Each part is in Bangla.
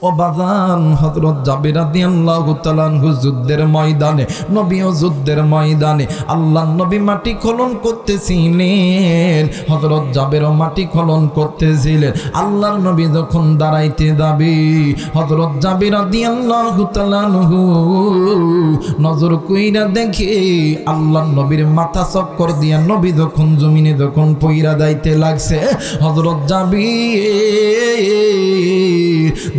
ও বাজান, হযরত জাবের রাদিয়াল্লাহু তাআলা আনহু যুদ্ধের ময়দানে, নবীও যুদ্ধের ময়দানে আল্লাহর নবী মাটি খনন করতেছিলেন, হযরত জাবেরও মাটি খনন করতেছিলেন। আল্লাহর নবী যখন দাঁড়াইতে যাবে, হযরত জাবের রাদিয়াল্লাহু তাআলা আনহু নজর কইরা দেখে আল্লাহর নবীর মাথা চক্কর দিয়া নবী যখন জমিনে যখন পইরা যাইতে লাগছে, হযরত জাবের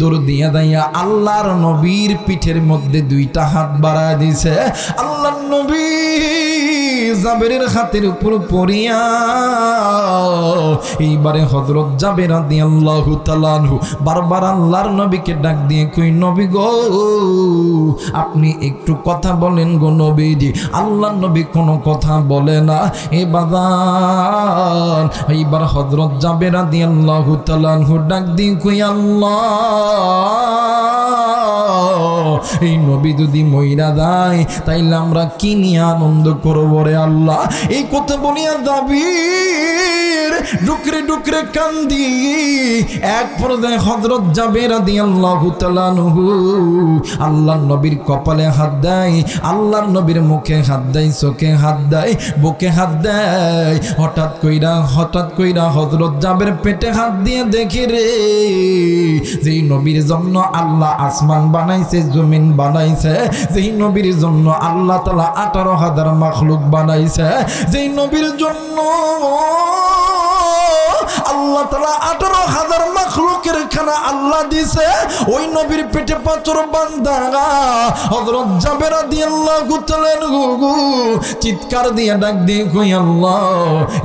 দৌড় দিয়া দাইয়া আল্লাহর নবীর পিঠের মধ্যে দুইটা হাত বাড়ায় দিছে। আল্লাহর নবী জাবেরের হাতের উপর পড়িয়া এইবারে হযরত জাবের রাদিয়াল্লাহু তাআলা আনহু বারবার আল্লাহর নবীকে ডাক দিয়ে কই, নবী গো আপনি একটু কথা বলেন গো নবীজি। আল্লাহর নবী কোনো কথা বলে না। এ বাজান, এইবার হযরত জাবের রাদিয়াল্লাহু তাআলা আনহু ডাক দিয়ে কই, আল্লাহ এই নবী যদি মইরা যায় তাইলে আমরা কি নিয়ে আনন্দ করবো রে আল্লাহ। এই কথা বলিয়া জাবের ডুকরে ডুকরে কান্দি। এক পর্যায়ে হযরত জাবের রাদিয়াল্লাহু তাআলা আনহু আল্লাহর নবীর কপালে হাত দেয়, আল্লাহর নবীর মুখে হাত দেয়, চোখে হাত দেয়, বুকে হাত দেয়। হঠাৎ কইরা হযরত জাবের পেটে হাত দিয়ে দেখে রে, যেই নবীর জন্য আল্লাহ আসমান বানাইছে, জমিন বানাইছে, যেই নবীর জন্য আল্লাহ তাআলা 18,000 মাখলুক বানাইছে, যেই নবীর জন্য আল্লাহ তাআলা 18,000 মাখলুকের খানা আল্লাহ দিছে, ওই নবীর পেটে পাথর বাঁধা হযরত জাবের রাদিয়াল্লাহু তাআলা আনহু চিৎকার দিয়ে ডাক দিয়ে কই, আল্লাহ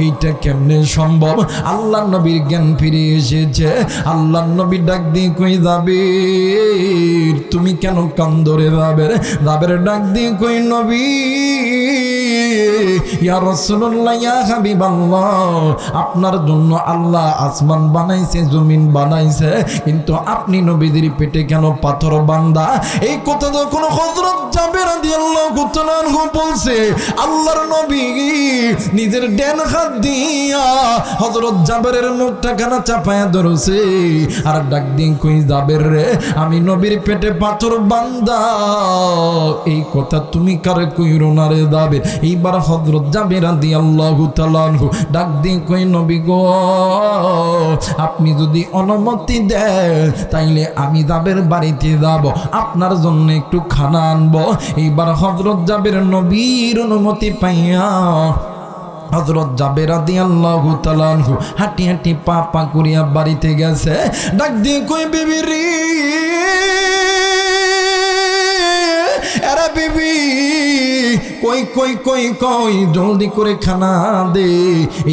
এইটা কেমনে সম্ভব? আল্লাহর নবীর জ্ঞান ফিরে এসেছে। আল্লাহর নবী ডাক দিয়ে কই, জাবের তুমি কেন কান্দো রে জাবের? জাবের ডাক দিয়ে কই, নবী ইয়া রাসূলুল্লাহ, ইয়া হাবিবাল্লাহ, আপনার জন্য আল্লাহ আসমান বানাইছে, জমিন বানাইছে, কিন্তু আপনি নবীদের পেটে কেন পাথর বাঁধা? এই কথা যখন হযরত জাবের রাদিয়াল্লাহু তাআলা আনহু বলছে, আল্লাহর নবী নিজের ডান হাত দিয়া হযরত জাবেরের মুখটা খানা চাপায়া ধরছে আর ডাক দিয়ে কই, জাবের রে আমি নবীর পেটে পাথর বাঁধা এই কথা তুমি কারে কইরো না রে জাবের। এইবার হযরত জাবের রাদিয়াল্লাহু তাআলা আনহু ডাক দিয়ে কই, নবী গো আপনি যদি অনুমতি দেন তাইলে আমি জাবের বাড়িতে যাব, আপনার জন্য একটু খানা আনবো। এইবার হযরত জাবের নবীর অনুমতি পাইয়া হযরত জাবের রাদিয়াল্লাহু তাআলা আনহু হাঁটি হাঁটি পা পা করিয়া বাড়িতে গেছে। ডাক দিয়ে কই, বিবি রে, আরে বিবি কই কই কই কই জলদি করে খানা দে।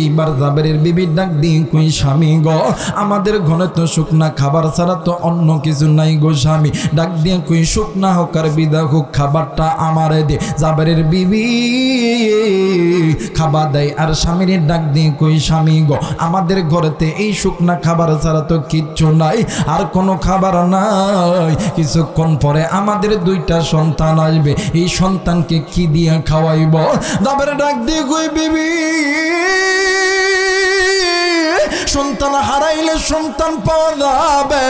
এইবার জাবেরের বিবি ডাক দিয়ে কই, স্বামী গো আমাদের ঘরে তো শুকনা খাবার ছাড়া তো অন্য কিছু নাই গো স্বামী। ডাক দিয়ে কই, শুকনা হোক আর বিদা হোক খাবারটা আমারে দে। জাবেরের বিবি খাবার দেয় আর স্বামীর ডাক দিয়ে কই, স্বামী গো আমাদের ঘরেতে এই শুকনা খাবার ছাড়া তো কিচ্ছু নাই, আর কোনো খাবার নাই। কিছুক্ষণ পরে আমাদের 2টা সন্তান আসবে, এই সন্তানকে কি দিয়ে খাওয়াইব? জাবের ডাক দিয়ে কই, বিবি সন্তান হারাইলে সন্তান পাওয়া যাবে,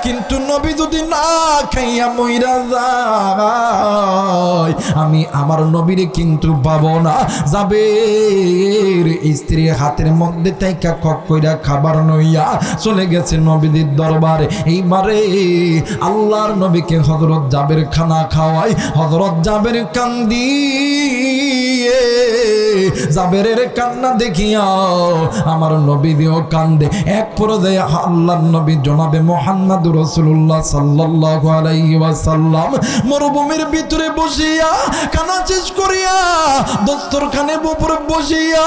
কিন্তু নবী যদি না খাইয়া মইরা যায় আমি আমার নবীরে কিন্তু পাবো না। জাবের স্ত্রী হাতের মধ্যে তাইকা কক কইরা খাবার নইয়া চলে গেছে নবীদের দরবারে। এইবারে আল্লাহর নবীকে হযরত জাবের খানা খাওয়াই। হযরত জাবের কান্দি, জাবেরের কান্না দেখিয়া আমার নবী দিও কান্দে। এক পর্যায়ে আল্লাহর নবী জনাবে মুহাম্মদুর রাসূলুল্লাহ সাল্লাল্লাহু আলাইহি ওয়াসাল্লাম মরুভূমির ভিতরে বসিয়া কান্না শেষ করিয়া দস্তরখানের উপরে বসিয়া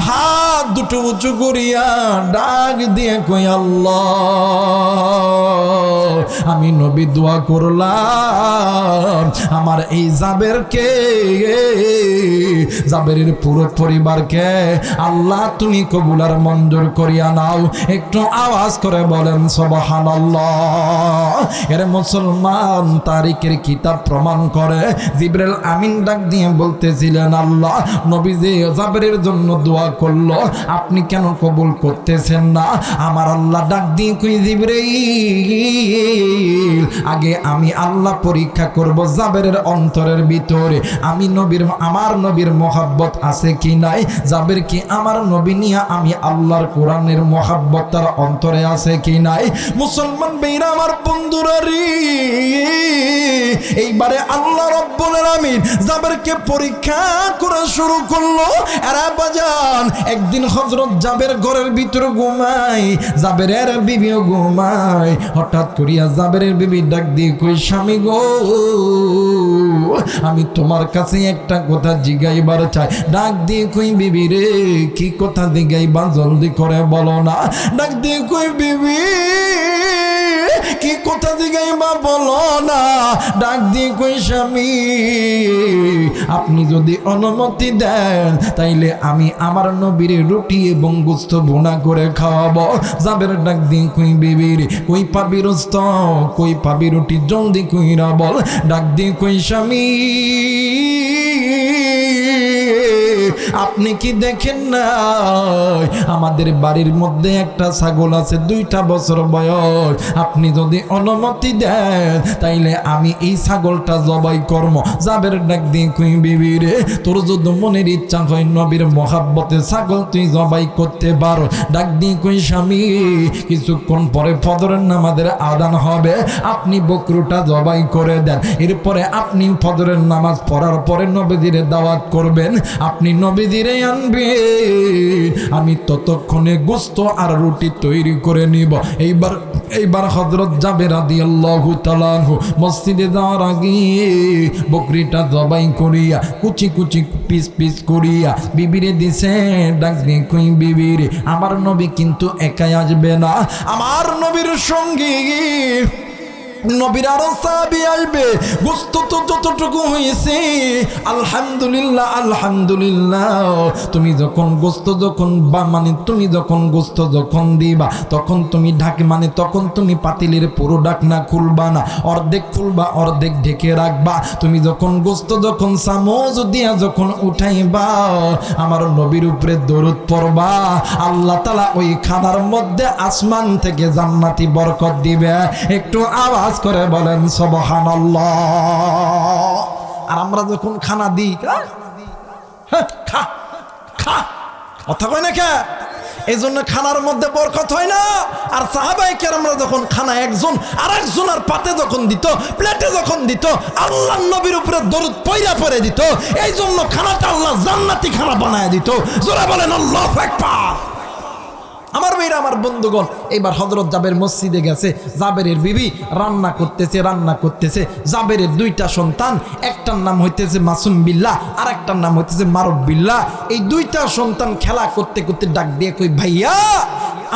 হাত দুটো উঁচু করিয়া ডাক দিয়ে কই, আল্লাহ আমি নবী দোয়া করলাম আমার এই জাবেরকে, জাবেরের পুরো পরিবারকে আল্লাহ তুমি কবুল আর মঞ্জুর করিয়া নাও। একটু আওয়াজ করে বলেন সুবহানাল্লাহ। এর মুসলমান, তারিখের কিতাব প্রমাণ করে জিবরাইল আমিন ডাক দিয়ে বলতেছিলেন, আল্লাহ নবী যে জাবেরের জন্য দোয়া করলো, আপনি কেন কবুল করতেছেন না? আমার আল্লাহ ডাক দিয়ে কই, জিবরাইল আগে আমি আল্লাহ পরীক্ষা করব জাবেরের অন্তরের ভিতরে আমার নবীর মহব্বত আছে কি নাই, জাবের কি আমার নবী নিয়ে আমি আল্লাহর কোরআনের মহব্বত তার অন্তরে আছে কি নাই। মুসলমান বেইরা আমার বন্ধুরা রে, এইবারে আল্লাহ রাব্বুল আলামিন জাবেরকে পরীক্ষা করা শুরু করলো। এরা বাজান, একদিন হযরত জাবের ঘরের ভিতরে ঘুমায়, জাবেরের বিবিও ঘুমায়। হঠাৎ করিয়া জাবেরের বিবি ডাক দিয়ে কই, স্বামী গো, আমি তোমার কাছে একটা কথা জিগাইবার চাই। ডাক দিয়ে কই, বিবি রে, কি কথা জিগাইবা, জলদি করে বলো না। ডাক দিয়ে কই, বিবি কি কথা জিগাইবা বলো না। ডাক দিয়ে কই, স্বামী আপনি যদি অনুমতি দেন তাইলে আমি আমার নবীর রুটি এবং গোস্ত ভুনা করে খাওয়াবো। জাবের ডাক দিয়ে কই, বিবি রে, কই পাবি রোস্ত, কই পাবি রুটি, জলদি কইরা বল। ডাক দিয়ে কই, স্বামী আপনি কি দেখেন না আমাদের বাড়ির মধ্যে একটা ছাগল আছে, 2টা বছর বয়স। আপনি যদি অনুমতি দেন তাইলে আমি এই ছাগলটা জবাই করব। জাবের ডাক দিয়ে কই, বিবি রে, তোর যদি মনের ইচ্ছা হয় নবীর মহাব্বতে ছাগল তুই জবাই করতে পারো। ডাক দিয়ে কই, স্বামী কিছুক্ষণ পরে ফজরের নামাজের আযান হবে, আপনি বকরুটা জবাই করে দেন। এরপরে আপনি ফজরের নামাজ পড়ার পরে নবীজিরে দাওয়াত করবেন, আপনি নবীজিরে আনবেন, আমি ততক্ষণে গোস্ত আর রুটি তৈরি করে নিব। এইবার হযরত জাবের রাদিয়াল্লাহু তাআলা মসজিদে যাওয়ার আগে বকরিটা জবাই করিয়া কুচি কুচি পিস পিস করিয়া বিবিরে দিছে। ডাক দিয়ে কই, বিবি রে, আমার নবী কিন্তু একাই আসবে না, আমার নবীর সঙ্গে নবীর আরো সাহাবী আসবে। গোস্ত তো যতটুকু হয়েছে আলহামদুলিল্লাহ, আলহামদুলিল্লাহ। তুমি যখন গোস্ত তুমি যখন গোস্ত দিবা তখন তুমি ঢাকে, তখন তুমি পাতিলের পুরো ঢাকনা খুলবা না, অর্ধেক খুলবা, অর্ধেক ঢেকে রাখবা। তুমি গোস্ত চামচ দিয়া উঠাইবা, আমার নবীর উপরে দরুদ পড়বা, আল্লাহ তাআলা ওই খানার মধ্যে আসমান থেকে জান্নাতি বরকত দিবে। একটু আওয়াজ করে বলেন সুবহানাল্লাহ। আর আমরা যখন খানা দিই, খা খা কথা কয় না কে, এই জন্য খানার মধ্যে বরকত হয় না। আর সাহাবায়ে কেরামরা যখন খানা একজন আরেকজনের পাতে যখন দিত, প্লেটে যখন দিত, আল্লাহর নবীর উপরে দরুদ পড়ে দিত। এই জন্য খানাটা আল্লাহ জান্নাতি খানা বানায় দিত। জোরে বলেন আল্লাহু আকবার। আমার মেয়েরা, আমার বন্ধুগণ, এইবার হযরত জাবের মসজিদে গেছে। জাবেরের বিবি রান্না করতেছে। জাবেরের 2টা সন্তান, একটার নাম হইতেছে মাসুম বিল্লাহ আর একটার নাম হইতেছে মারুফ বিল্লাহ। এই 2টা সন্তান খেলা করতে করতে ডাক দিয়ে কই, ভাইয়া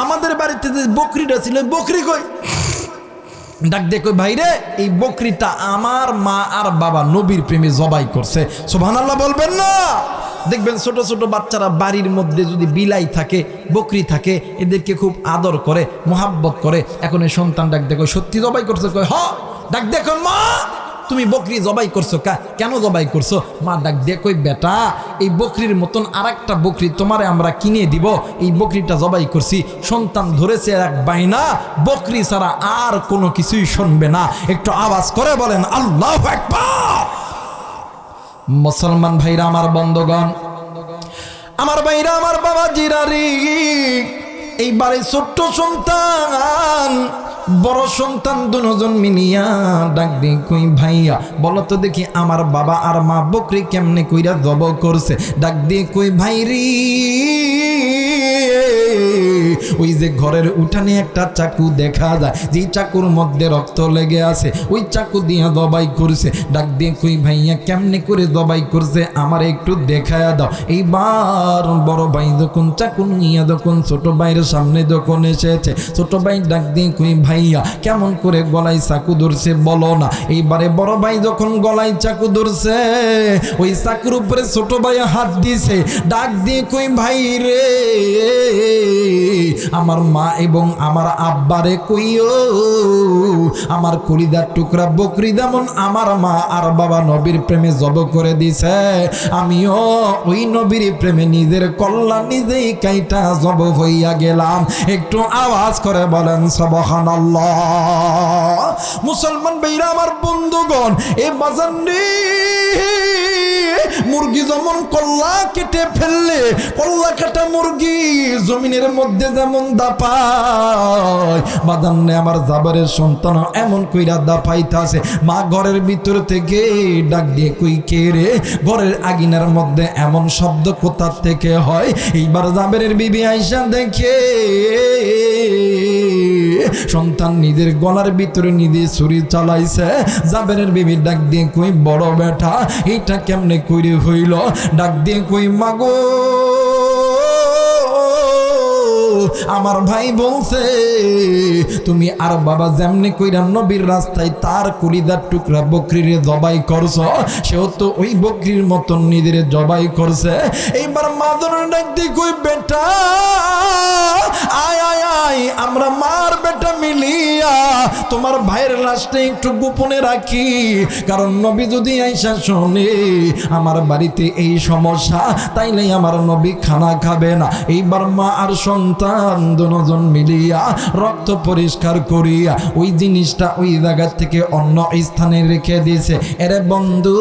আমাদের বাড়িতে যে বকরিটা ছিল, বকরি কই? ডাক দিয়ে কই, ভাই রে, এই বকরিটা আমার মা আর বাবা নবীর প্রেমে জবাই করছে। সুবহানাল্লাহ বলবেন না? দেখবেন ছোট ছোট বাচ্চারা বাড়ির মধ্যে যদি বিলাই থাকে, বকরি থাকে, এদেরকে খুব আদর করে, মোহাব্বত করে। এখন এই সন্তান ডাক দেখো, সত্যি জবাই করছে? কয় হ। ডাক দেখো, মা তুমি বকরি জবাই করছো, কেন জবাই করছো? মা ডাক দিয়ে কই, বেটা এই বকরির মতন আরেকটা বকরি তোমারে আমরা কিনে দিব, এই বকরিটা জবাই করছি। সন্তান ধরেছে এক বাইনা, বকরি ছাড়া আর কোনো কিছুই শুনবে না। একটু আওয়াজ করে বলেন আল্লাহু আকবার। মুসলমান ভাইরা, আমার বন্ধুগণ, আমার ভাইরা, আমার বাবা জিরারি, এইবারে ছোট্ট সন্তান বড় সন্তান দুজন মিলিয়া ডাক দিয়ে কই, ভাইয়া বলো তো দেখি আমার বাবা আর মা বকরি কেমনে কইরা জব করছে। ডাক দিয়ে কই, ভাইরি ওই যে ঘরের উঠানে একটা চাকু দেখা যায়, যেই চাকুর মধ্যে রক্ত লেগে আছে, ওই চাকু দিয়ে জবাই করছে। ডাক দিয়ে কই ভাইয়া কেমনে করে জবাই করছে আমার একটু দেখায়া দাও। এইবার বড় ভাই যখন চাকু নিয়ে যখন ছোট ভাইয়ের সামনে যখন এসেছে, ছোট ভাই ডাক দিয়ে কই ভাইয়া কেমন করে গলায় চাকু ধরছে বলো না। এইবারে বড় ভাই যখন গলায় চাকু ধরছে, ওই চাকুর উপরে ছোট ভাই হাত দিছে। ডাক দিয়ে কই ভাই রে, আমার মা এবং আমার আব্বারে কইও, আমার কলিদার টুকরা বকরি যেমন আমার মা আর বাবা নবীর প্রেমে জব করে দিছে, আমিও ওই নবীর প্রেমে নিজের কল্যাণ নিজেই কাইটা জব হইয়া গেলাম। একটু আওয়াজ করে বলেন সুবহানাল্লাহ। মুসলমান ভাইরা আমার বন্ধুগণ, এই বাজান রে, মুরগি যেমন কল্লা কেটে ফেললে, কল্লা কাটা মুরগি জমিনের মধ্যে যেমন দাপায়, বাদান্নে আমার জাবারের সন্তান এমন কইরা দাপাইতাছে। মা ঘরের ভিতর থেকে ডাক দিয়ে কই কে রে, ঘরের আগিনার মধ্যে এমন শব্দ কোথা থেকে হয়। এইবার জাবেরের বিবি আইসা দেখে সন্তান নিজের গলার ভিতরে নিজে ছুরি চালাইছে। জাবেরের বিবি ডাক দিয়ে কই বড় বেটা এইটা কেমনে কইরে হইল। ডাক দিয়ে কই মাগো, আমার ভাই বলছে তুমি আর বাবা যেমনি কইরা নবীর রাস্তায় তার কলিদার টুকরা বকরিরে জবাই করছ, সেও তো ওই বকরির মতন নিজের জবাই করছে। এইবার মাদর ডাক দিয়ে কই বেটা আয় আয় আয়, আমরা মার বেটা মিলিয়া তোমার ভাইয়ের লাশটা একটু গোপনে রাখি, কারণ নবী যদি আইসা শোনে আমার বাড়িতে এই সমস্যা, তাইলে আমার নবী খানা খাবে না। এইবার মা আর সন্তান দুজন মিলিয়া রক্ত পরিষ্কার করিয়া ওই জিনিসটা ওই জায়গা থেকে অন্য স্থানে রেখে দিয়েছে। এরে বন্ধু,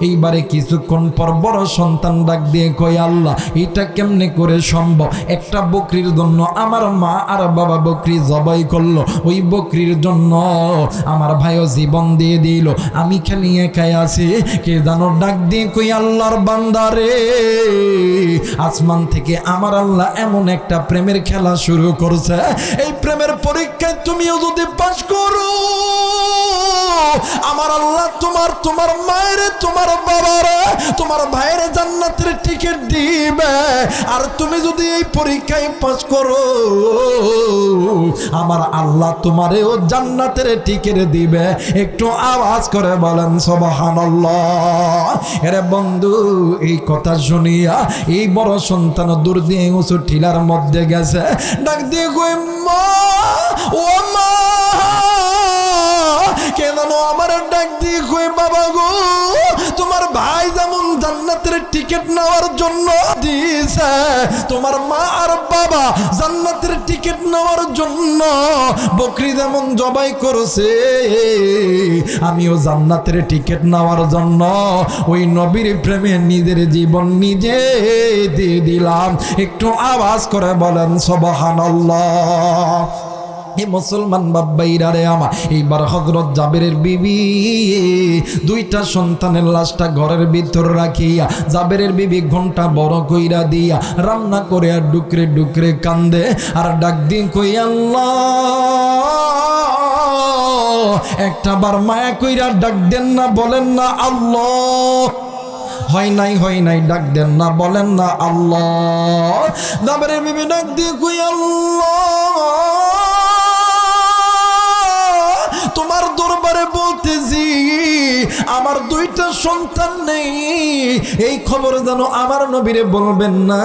এইবারে কিছুক্ষণ পর বড় সন্তান ডাক দিয়ে কই আল্লাহ এটা কেমনে করে সম্ভব, একটা বকরির জন্য আমার মা আর বাবা বকরি জবাই করলো, ওই বকরির জন্য আমার ভাইও জীবন দিয়ে দিল, আমি খালি একাই আছি। কে জানো ডাক দিয়ে কই আল্লাহর বান্দারে, আসমান থেকে আমার আল্লাহ এমন একটা প্রেমের খেলা শুরু করছে, এই প্রেমের পরীক্ষায় তুমিও যদি পাস করো, আমার আল্লাহ তোমার মায়ের, তোমার বাবার, তোমার ভাইয়ের জান্নাতের টিকিট দিবে। আর তুমি যদি এই পরীক্ষায় পাস করো, আমার আল্লাহ তোমারেও জান্নাতের টিকিট দিবে। একটু আওয়াজ করে বলেন সুবহানাল্লাহ। এরে বন্ধু, এই কথা শুনিয়া এই বড় সন্তান দূর দিয়ে উঁচু টিলার মধ্যে গেছে। ডাক দিয়ে কই মা, ও মা, কে জানো আমার ডাক দিয়ে কই বাবা গো, তোমার ভাই যেমন জান্নাতের টিকিট নেওয়ার জন্য দিয়েছে, তোমার মা আর বাবা জান্নাতের টিকিট নেওয়ার জন্য বকরি যেমন জবাই করেছে, আমিও জান্নাতের টিকিট নেওয়ার জন্য ওই নবীর প্রেমে নিজের জীবন নিজে দিয়ে দিলাম। একটু আওয়াজ করে বলেন সুবহানাল্লাহ। এই মুসলমান বাব্বাইরা রে আমার, এইবার হযরত জাবেরের বিবি দুইটা সন্তানের লাশটা ঘরের ভিতর রাখিয়া জাবেরের বিবি ঘন্টা বড় কইরা দিয়া রান্না করে আর ডুকরে ডুকরে কান্দে আর ডাক দিন কই আল্লাহ, একটা বার মায়া কইরা ডাক দেন না, বলেন না আল্লাহ। হয় নাই ডাক দেন না, বলেন না আল্লাহ। জাবেরের বিবি ডাক দিয়ে কই আল্লাহ, তোমার দরবারে বলতেছি আমার দুইটা সন্তান নেই, এই খবর যেন আমার নবীরে বলবেন না।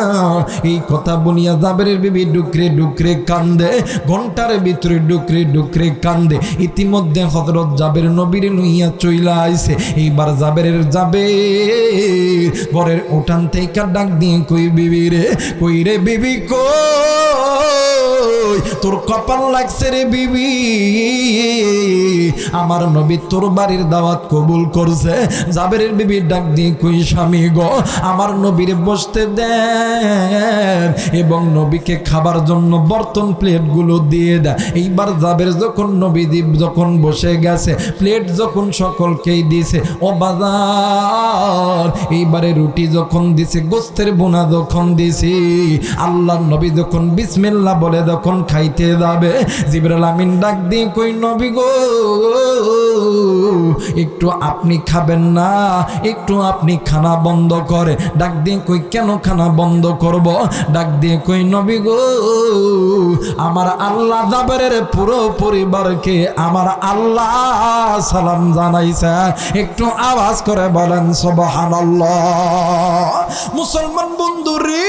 এই কথা বলিয়া জাবেরের বিবি ডুকরে ডুকরে কান্দে, ঘন্টার ভিতরে ডুকরে ডুকরে কান্দে। ইতিমধ্যে হযরত জাবের নবীরে লইয়া চইলা আইছে। এইবার জাবেরের ঘরের উঠান থেকে ডাক দিয়ে কই বিবি রে, কই রে বিবি কই, তোর কপাল লাগছে রে বিবি, আমার নবী তোর বাড়ির দাওয়াত কবুল করছে। জাবেরের বিবি ডাক দিয়ে কই স্বামী গো, আমার নবীর বসতে দেন এবং নবীকে খাবার জন্য বর্তন প্লেটগুলো দিয়ে দেয়। এইবার জাবের যখন নবীদ্বীপ যখন বসে গেছে, প্লেট যখন সকলকেই দিছে, ও বাজার এইবারে রুটি যখন দিছে, গোস্তের বোনা যখন দিছি, আল্লাহর নবী যখন বিসমিল্লাহ বলে যখন খাইতে যাবে, জিবরাইল আমিন ডাক দিয়ে কই নবী গো, একটু আপনি খাবেন না, একটু আপনি খানা বন্ধ করে। ডাক দিয়ে কই কেন খানা বন্ধ করব? ডাক দিয়ে কই নবী গো, আমার আল্লাহ জাবেরের পুরো পরিবারকে আমার আল্লাহ সালাম জানাইছে। একটু আওয়াজ করে বলেন সুবহানাল্লাহ। মুসলমান বন্ধু রে,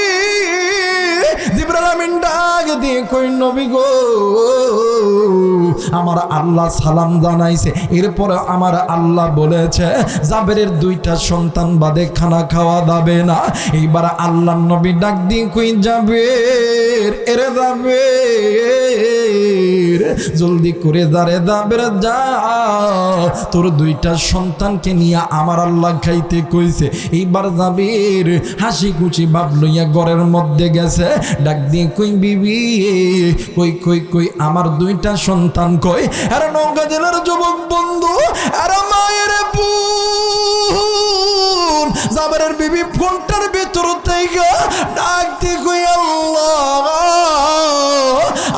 জিবরাইল আমিন ডাক দিয়ে কই নবী গো, আমার আল্লাহ সালাম জানাইছে। এরপরে আমার আল্লাহ বলেছে জাবেরের দুইটা সন্তান বাদে খানা খাওয়া যাবে না। এইবার আল্লাহ নবী ডাক দিয়ে কই জাবের, এরে জাবের জলদি করে দাঁড়ে জাবের যা, তোর দুইটা সন্তানকে নিয়ে আমার আল্লাহ খাইতে কইছে। এইবার জাবের হাসি খুশি ভাব লইয়া ঘরের মধ্যে গেছে। ডাক দিয়ে কই বিবি, কই কই কই আমার দুইটা সন্তান কই? আরে নওগাঁ জেলার যুবক বন্ধু, আরে মায়ের বোন জাবেরের বিবি ফোনটার ভেতর থেকে ডাক দিয়ে কই আল্লাহ,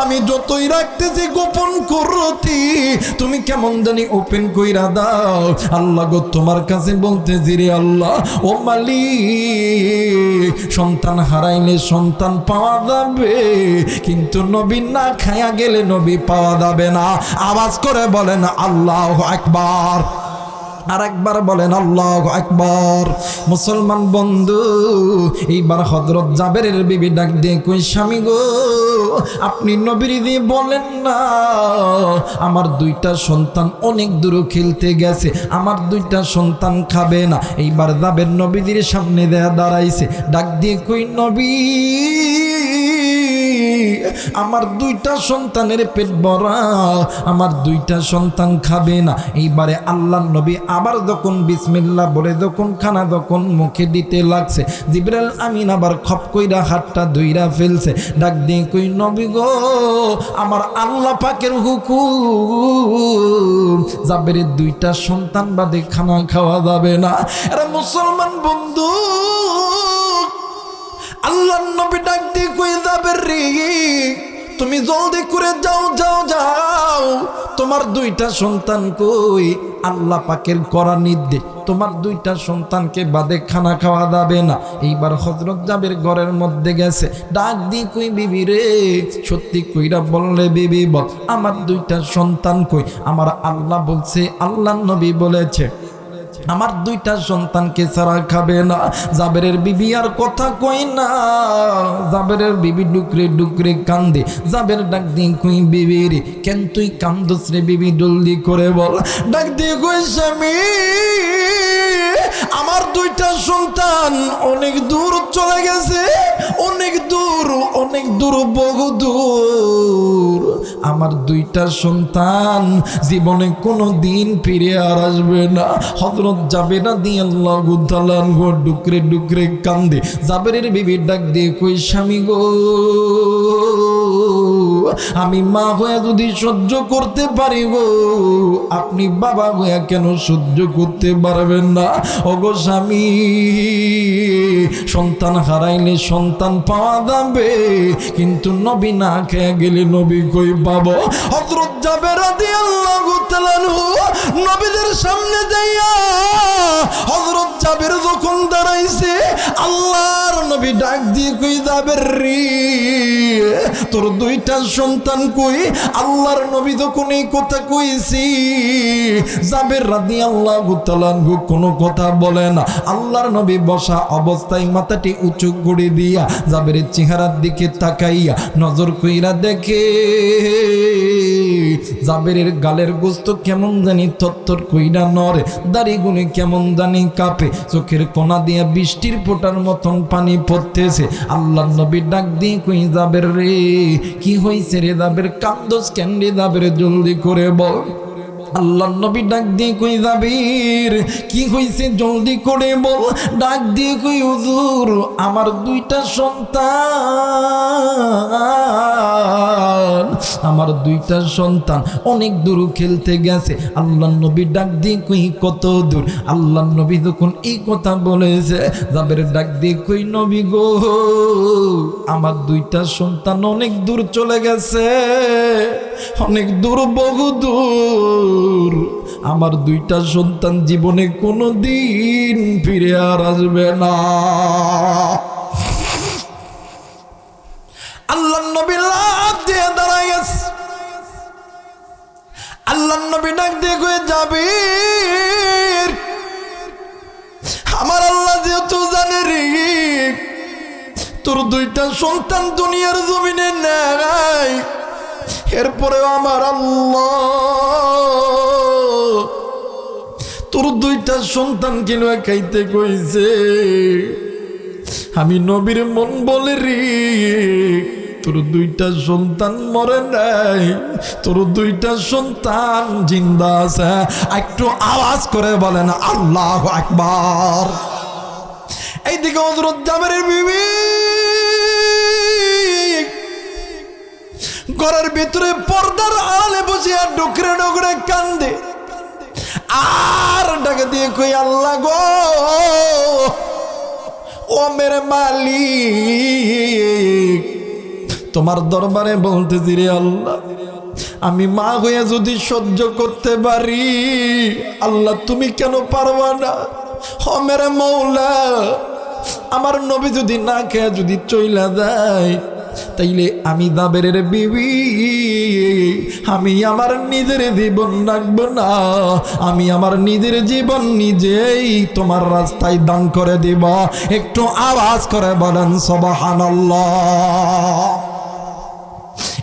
আমি যতই রাখতেছি গোপন করতি, তুমি কেমন জানি ওপেন কইরা দাও। আল্লাহ গো তোমার কাছে বলতেছি রে আল্লাহ, ও মালিক সন্তান হারাইলে সন্তান পাওয়া যাবে, কিন্তু নবী না খায়া গেলে নবী পাওয়া যাবে না। আওয়াজ করে বলেন আল্লাহু আকবার, আর একবার বলেন আল্লাহু আকবার। মুসলমান বন্ধু, এইবার হযরত জাবেরের বিবি ডাক দিয়ে কই স্বামী গো, আপনি নবীর দিয়ে বলেন না আমার দুইটা সন্তান অনেক দূর খেলতে গেছে, আমার দুইটা সন্তান খাবে না। এইবার জাবের নবীর সামনে দেয়া দাঁড়াইছে, ডাক দিয়ে কই নবী, আমার দুইটা সন্তানের পেট ভরা, আমার দুইটা সন্তান খাবে না। এইবারে আল্লাহর নবী আবার যখন বিসমিল্লাহ বলে যখন খানা যখন মুখে দিতে লাগছে, জিবরাইল আমিন আবার খপ কইরা হাতটা ধইরা ফেলছে। ডাক দিয়ে কই নবী গো, আমার আল্লাহ পাকের হুকুম, জাবেরের দুইটা সন্তান বাদে খানা খাওয়া যাবে না। আরে মুসলমান বন্ধু, আল্লাহর নবী ডাক দিয়ে কই জাবের রে, তুমি জলদি করে যাও যাও যাও, তোমার দুইটা সন্তান কই? আল্লাহ পাকের করা নির্দেশ, তোমার দুইটা সন্তানকে বাদে খানা খাওয়া যাবে না। এইবার হযরত জাবের ঘরের মধ্যে গেছে, ডাক দিয়ে কই বিবি রে, সত্যি কইরা বললে বিবি বল, আমার দুইটা সন্তান কই? আমার আল্লাহ বলছে, আল্লাহর নবী বলেছে আমার দুইটা সন্তানকে ছাড়া খাবে না। জাবেরের বিবি আর কথা কই না, জাবেরের বিবি ডুকরে ডুকরে কান্দে। জাবের ডাক দিয়ে কই বিবি রে, কেন তুই কান্দস রে বিবি, জলদি করে বল। ডাক দিয়ে কই স্বামী, আমার দুইটা সন্তান অনেক দূর চলে গেছে, অনেক দূর, অনেক দূর, বহু দূর। আমার দুইটা সন্তান জীবনে কোনো দিন ফিরে আর আসবে না। হযরত জাবের রাদিয়াল্লাহু তাআলা আনহু ডুকরে ডুকরে কান্দে। জাবেরের বিবি ডাক দিয়ে কই স্বামী গো, আমি মা হয়ে যদি সহ্য করতে পারি গো, আপনি বাবা হয়ে কেন সহ্য করতে পারবেন না? ওগো স্বামী, সন্তান হারাইলে সন্তান পাওয়া যাবে, কিন্তু নবী না খেয়ে গেলে নবী কই পাবো? হযরত জাবের রাদিয়াল্লাহু তাআলা আনহু নবীদের সামনে যাইয়া হযরত জাবের যখন দাঁড়াইছে, আল্লাহর নবী ডাক দিয়ে কই জাবের রে, তোর দুইটা সন্তান কই? আল্লাহর নবী যখন এই কথা কইছি, জাবের রাদিয়াল্লাহু তাআলা আনহু কোনো কথা বলে না। আল্লাহর নবী বসা অবস্থায় মাথাটি উঁচু করে দিয়া জাবেরের চেহারার দিকে তাকাইয়া নজর কইরা দেখে জাবেরের গালের গোস্ত কেমন জানি থরথর কইরা নড়ে, দাড়িগুলি কেমন জানি কাঁপে, চোখের কোনা দিয়া বৃষ্টির ফোঁটার মতন পানি পড়তেছে। আল্লাহ নবী ডাক দিয়ে কই জাবের রে, কি হইছে রে জাবের, কান্দোস কেন রে জাবের, জলদি করে বল। আল্লাহ নবী ডাক দিয়ে কই জাবির, কি হইছে জলদি করে বল। ডাক দিয়ে কই হুজুর, আমার দুইটা সন্তান, আমার দুইটা সন্তান অনেক দূর খেলতে গেছে। আল্লাহ নবী ডাক দিয়ে কই কত দূর। আল্লাহ নবী যখন এই কথা বলেছে, জাবের ডাক দিয়ে কই নবী গো, আমার দুইটা সন্তান অনেক দূর চলে গেছে, অনেক দূর, বহু দূর। আমার দুইটা সন্তান জীবনে কোনো দিন ফিরে আর আসবে না। আল্লাহ নবী লাফ দিয়ে দাঁড়ায় গেছে। আল্লাহ নবী ডাক দিয়ে কয়ে জাবির, আমার আল্লাহ যেহেতু জানে রে তোর দুইটা সন্তান দুনিয়ার জমিনে নাই, এরপরেও আমার আল্লাহ তোর দুইটা সন্তান কিনো খাইতে কইছে। আমি নবীর মন বলে রে তোর দুইটা সন্তান মরে নাই, তোর দুইটা সন্তান জিন্দা আছে। একটু আওয়াজ করে বলেন আল্লাহু আকবার। এইদিকে হযরত জাবেরের বিবি ঘরের ভিতরে পর্দার আড়ালে বসে আর ডুকরে ডুকরে কান্দে আর ডাকে দিয়ে কই আল্লাহ গো, ও মেরে মালিক, তোমার দরবারে বলতেছি রে আল্লাহ, আমি মা হয়ে যদি সহ্য করতে পারি, আল্লাহ তুমি কেন পারবা না? ও মেরে মৌলা, আমার নবী যদি না খেয়ে যদি চইলা যায়, তাইলে আমি জাবেরের বিবি, আমি আমার নিজের জীবন রাখবো না, আমি আমার নিজের জীবন নিজেই তোমার রাস্তায় দান করে দিব। একটু আওয়াজ করে বলেন সুবহানাল্লাহ।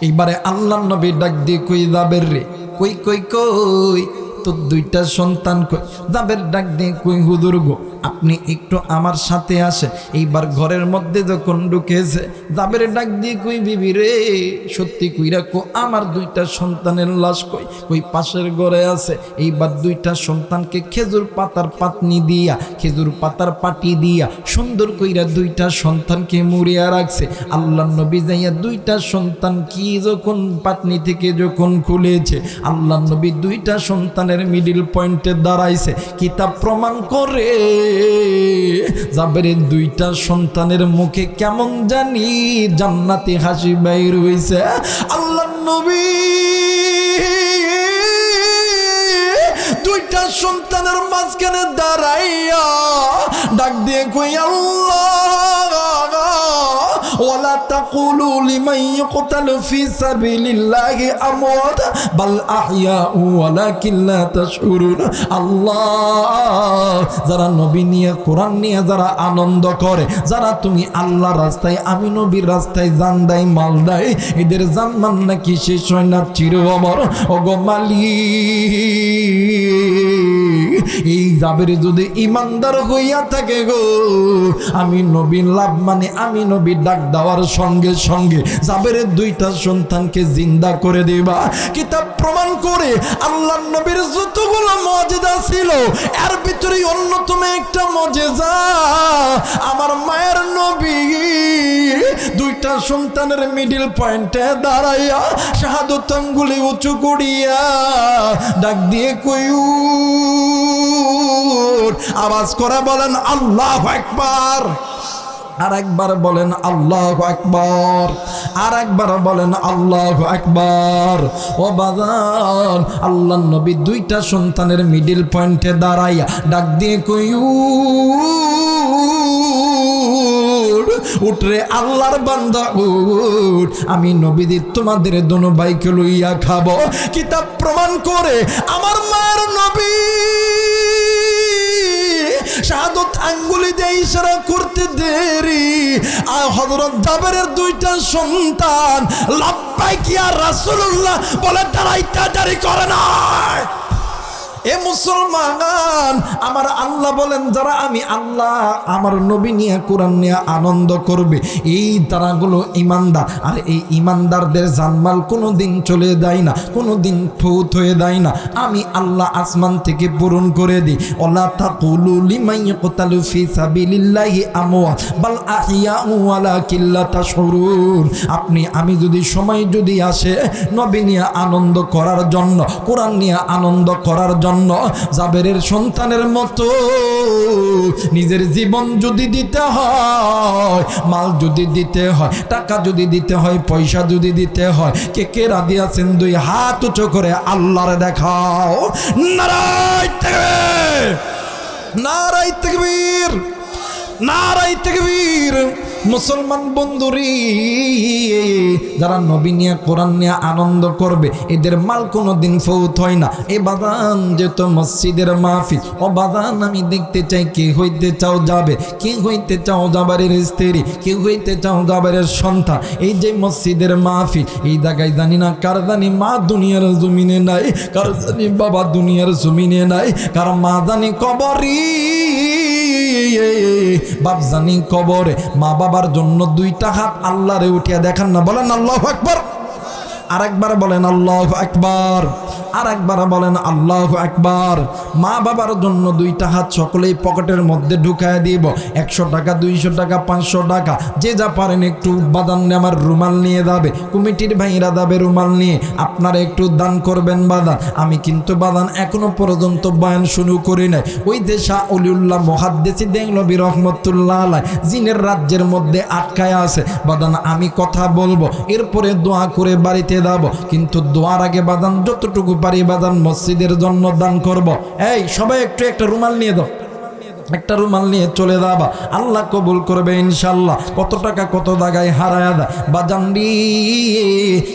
এইবারে আল্লাহ নবী ডাক দিয়ে কই জাবের রে, কই কই কই তোর দুইটা সন্তান কই? জাবের ডাক দিয়ে কই হুজুর গো, আপনি একটু আমার সাথে আসেন। এইবার ঘরের মধ্যে যখন ঢুকেছে, জাবের ডাক দিয়ে কই বিবি রে, সত্যি কইরা কো আমার দুইটা সন্তানের লাশ কই? ওই পাশের ঘরে আছে। এইবার দুইটা সন্তানকে খেজুর পাতার পাতনি দিয়া, খেজুর পাতার পাটি দিয়া সুন্দর কইরা দুইটা সন্তানকে মুড়িয়া রাখছে। আল্লাহ নবী যাইয়া দুইটা সন্তান কি যখন পাতনি থেকে যখন খুলেছে, আল্লাহ নবী দুইটা সন্তানের মিডিল পয়েন্টে দাঁড়াইছে। কিতাব প্রমাণ করে জাবেরের দুইটা সন্তানের মুখে কেমন জানি জান্নাতি হাসি বাইর হইছে। আল্লাহ নবী দুইটা সন্তানের মাঝখানে দাঁড়াইয়া ডাক দিয়ে কই আল্লাহ, ওয়ালা তাকুলু লিমান ইয়ুকতালু ফি সাবিলিল্লাহি আমওয়াত বাল আহইয়াউ ওয়ালাকিন লা তাশউরুন। আল্লাহ, যারা নবী নিয়ে কোরআন নিয়ে যারা আনন্দ করে, যারা তুমি আল্লাহ রাস্তায় আমি নবীর রাস্তায় জান দেয় মাল দেয়, এদের জান্নাত নাকি শেষ হয় না, চির অমর। ওগো মালিক, এই জাবের যদি ইমানদার হইয়া থাকে গো, আমি নবীর লাভ মানে আমি নবী ডাক দেওয়ার সঙ্গে সঙ্গে জাবেরের দুইটা সন্তানকে জিন্দা করে দিবা। কিতাব প্রমাণ করে আল্লাহ নবীর যতগুলো মুজিজা ছিল, এর ভিতরে অন্যতম একটা মুজিজা, আমার মায়ের নবী দুইটা সন্তানের মিডিল পয়েন্টে দাঁড়াইয়া শাহাদত আঙ্গুলি উঁচু করিয়া ডাক দিয়ে কইউ আওয়াজ করে বলেন আল্লাহু আকবার। আর একবার বলেন আল্লাহু আকবার, আর একবার বলেন আল্লাহু আকবার। ও বাজান, আল্লাহ নবী দুইটা সন্তানের মিডিল পয়েন্টে দাঁড়াইয়া ডাক দিয়ে কইউ উঠরে আল্লাহর বান্দা উঠ, আমি নবীদের তোমাদের দোনো ভাইকে লইয়া খাবো। কিতাব প্রমাণ করে আমার মায়ের নবী শাহাদত আঙ্গুলি দিয়ে ইশারা করতে দেরি, আর হযরত জাবেরের দুইটা সন্তান লাব্বাইক ইয়া রাসূলুল্লাহ বলে দাঁড়াইতে দেরি করে না। এ মুসলমান, আমার আল্লাহ বলেন যারা আমি আল্লাহ আমার নবী নিয়ে কোরআন নিয়ে আনন্দ করবে এই তারাগুলো ইমানদার। আর এই ইমানদারদের জানমাল কোনো দিন চলে যায় না, কোনো দিন ফৌত হয়ে যায় না। আমি আল্লাহ আসমান থেকে পূরণ করে দিই। ওয়ালা তাকুলু লিমান ইয়াকতালু ফি সাবিলিল্লাহি আমওয়াত বাল আহইয়াউ ওয়ালাকিন লা তাশউরুন। আপনি আমি যদি সময় যদি আসে নবী নিয়ে আনন্দ করার জন্য, কোরআন নিয়ে আনন্দ করার জন্য, জাবেরের সন্তানের মতো নিজের জীবন যদি দিতে হয়, মাল যদি দিতে হয়, টাকা যদি দিতে হয়, পয়সা যদি দিতে হয়, কে কে রাজি আছেন? দুই হাত উঁচু করে আল্লাহরে দেখাও। নারায়ে তাকবীর, নারায়ে তাকবীর, নারায়ে তাকবীর। মুসলমান বন্ধুরি, যারা নবী নিয়ে কোরআন নিয়ে আনন্দ করবে এদের মাল কোনো দিন ফৌত হয় না। এ বাদান যেহেতু মসজিদের মাহফিল, ও বাদান আমি দেখতে চাই কে হইতে চাও যাবে, কে হইতে চাও জাবারের স্ত্রী, কে হইতে চাও জাবারের সন্তান। এই যে মসজিদের মাহফিল, এই জায়গায় জানি না কার জানি মা দুনিয়ার জমিনে নাই, কার জানি বাবা দুনিয়ার জমিনে নাই, কার মা জানি কবরি, বাপ জানি কবরে। মা বাবার জন্য দুইটা হাত আল্লাহরে উঠিয়া দেখান না, বলেন আল্লাহু আকবার। আরেকবার বলেন আল্লাহু আকবার, আরেকবার বলেন আল্লাহু আকবার। মা বাবার জন্য দুইটা হাত সকলেই পকেটের মধ্যে ঢুকায় দিব। 100 টাকা, 200 টাকা, 500 টাকা, যে যা পারেন একটু বাদান আমার রুমাল নিয়ে যাবে, কমিটির ভাইরা যাবে রুমাল নিয়ে, আপনারা একটু দান করবেন বাদান। আমি কিন্তু বাদান এখনো পর্যন্ত বয়ান শুরু করি নাই। ওই যে শাহ অলিউল্লাহ মুহাদ্দিস দেহলভী রহমতুল্লাহ আলাইহি জিনের রাজ্যের মধ্যে আটকায় আছে বাদান। আমি কথা বলবো, এরপরে দোয়া করে বাড়িতে যাব, কিন্তু দোয়ার আগে বাদান যতটুকু পারি বাদান মসজিদের জন্য দান করব। এই সবাই একটু একটা রুমাল নিয়ে দাও, একটা রুমাল নিয়ে চলে যাবা, আল্লাহ কবুল করবে ইনশাল্লাহ। কত টাকা কত জায়গায় হারায়া দেয় বাজানডি,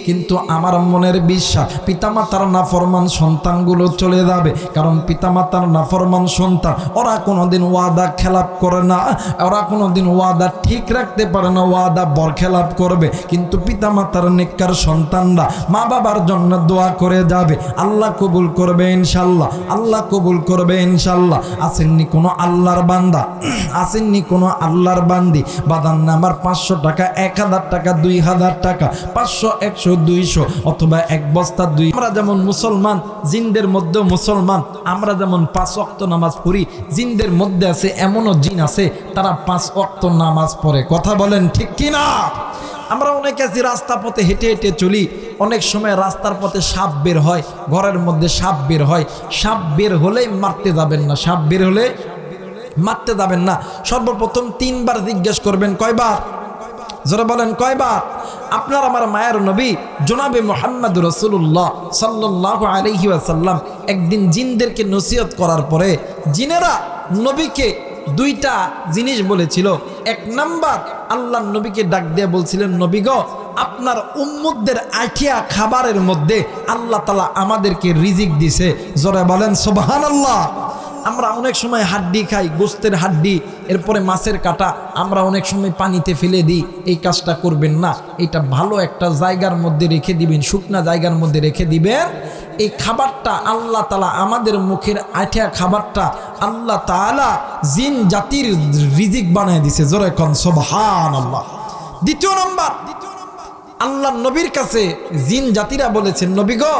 কিন্তু আমার মনের বিশ্বাস পিতামাতার নাফরমান সন্তানগুলো চলে যাবে, কারণ পিতামাতার নাফরমান সন্তান ওরা কোনোদিন ওয়াদা খেলাপ করে না, ওরা কোনোদিন ওয়াদা ঠিক রাখতে পারে না, ওয়াদা বরখেলাপ করবে। কিন্তু পিতামাতার নেককার সন্তানরা মা বাবার জন্য দোয়া করে যাবে, আল্লাহ কবুল করবে ইনশাল্লাহ, আল্লাহ কবুল করবে ইনশাল্লাহ। আসেননি কোনো আল্লাহর বান্দা, আসেননি কোনো আল্লাহর বান্দি বাদান আমার 500 টাকা, 1000 টাকা, 2000 টাকা, 500, 100, 200 অথবা 1 বস্তা 2। আমরা যেমন মুসলমান, জিনদের মধ্যে মুসলমান, আমরা যেমন 5 ওয়াক্ত নামাজ পড়ি, জিনদের মধ্যে আছে এমনও জিন আছে তারা 5 ওয়াক্ত নামাজ পড়ে। কথা বলেন ঠিক কিনা? আমরা অনেকে আছি রাস্তা পথে হেঁটে হেঁটে চলি, অনেক সময় রাস্তার পথে সাপ বের হয়, ঘরের মধ্যে সাপ বের হয়। সাপ বের হলেই মারতে যাবেন না, সাপ বের হলে মারতে যাবেন না। সর্বপ্রথম 3 বার জিজ্ঞেস করবেন। কয়বার? যারা বলেন কয়বার? আপনার আমার মায়ের নবী জনাবে মুহাম্মদ রাসূলুল্লাহ সাল্লাল্লাহু আলাইহি ওয়াসাল্লাম একদিন জিনদেরকে নসিহত করার পরে জিনেরা নবীকে 2টা জিনিস বলেছিল। 1 নাম্বার, আল্লাহ নবীকে ডাক দিয়ে বলছিলেন, নবী গো, আপনার উম্মতদের আঠিয়া খাবারের মধ্যে আল্লাহ তাআলা আমাদেরকে রিজিক দিছে। জোরে বলেন সুবহানাল্লাহ। আমরা অনেক সময় হাড্ডি খাই, গোস্তের হাড্ডি, এরপরে মাছের কাটা আমরা অনেক সময় পানিতে ফেলে দিই। এই কাজটা করবেন না, এটা ভালো একটা জায়গার মধ্যে রেখে দিবেন, শুকনা জায়গার মধ্যে রেখে দিবেন। এই খাবারটা আল্লাহ তাআলা আমাদের মুখের আঠিয়া খাবারটা আল্লাহ তাআলা জিন জাতির রিজিক বানায় দিছে। জোরে কোন সুবহানাল্লাহ। 2 নম্বর, আল্লাহ নবীর কাছে জিন জাতিরা বলেছেন, নবী গো,